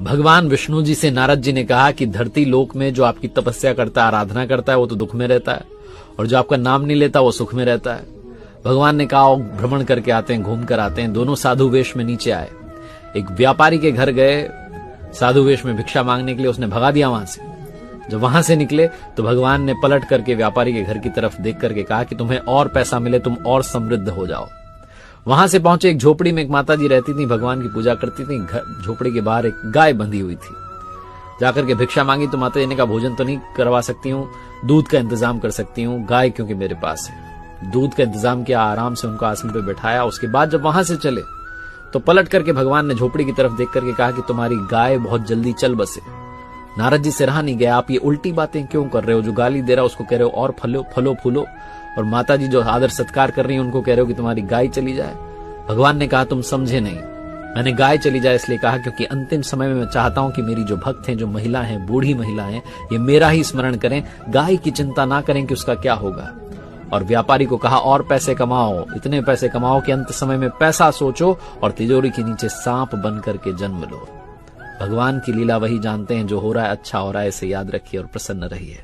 भगवान विष्णु जी से नारद जी ने कहा कि धरती लोक में जो आपकी तपस्या करता है, आराधना करता है, वो तो दुख में रहता है, और जो आपका नाम नहीं लेता वो सुख में रहता है। भगवान ने कहा भ्रमण करके आते हैं, घूम कर आते हैं। दोनों साधु वेश में नीचे आए। एक व्यापारी के घर गए साधु वेश में भिक्षा मांगने के लिए, उसने भगा दिया वहां से। जब वहां से निकले तो भगवान ने पलट करके व्यापारी के घर की तरफ देख करके कहा कि तुम्हें और पैसा मिले, तुम और समृद्ध हो जाओ। वहां से पहुंचे एक झोपड़ी में एक माता जी रहती थी, भगवान की पूजा करती थी। झोपड़ी के बाहर एक गाय बंधी हुई थी। जाकर के भिक्षा मांगी तो माता जी ने कहा भोजन तो नहीं करवा सकती हूँ, दूध का इंतजाम कर सकती हूँ, गाय क्योंकि मेरे पास है। दूध का इंतजाम किया, आराम से उनको आसन पे बैठाया। उसके बाद जब वहां से चले तो पलट करके भगवान ने झोपड़ी की तरफ देख करके कहा कि तुम्हारी गाय बहुत जल्दी चल बसे। नारद जी से रहा नहीं गया, आप ये उल्टी बातें क्यों कर रहे हो? जो गाली दे रहा है उसको कह रहे हो और फलो फूलो, और माता जी जो आदर सत्कार कर रही है उनको कह रहे हो कि तुम्हारी गाय चली जाए। भगवान ने कहा तुम समझे नहीं, मैंने गाय चली जाए इसलिए कहा क्योंकि अंतिम समय में मैं चाहता हूं कि मेरी जो भक्त हैं, जो महिला हैं, बूढ़ी महिला हैं, ये मेरा ही स्मरण करें, गाय की चिंता ना करें कि उसका क्या होगा। और व्यापारी को कहा और पैसे कमाओ, इतने पैसे कमाओ कि अंत समय में पैसा सोचो और तिजोरी के नीचे सांप बन करके जन्म लो। भगवान की लीला वही जानते हैं, जो हो रहा है अच्छा हो रहा है, इसे याद रखिए और प्रसन्न रहिए।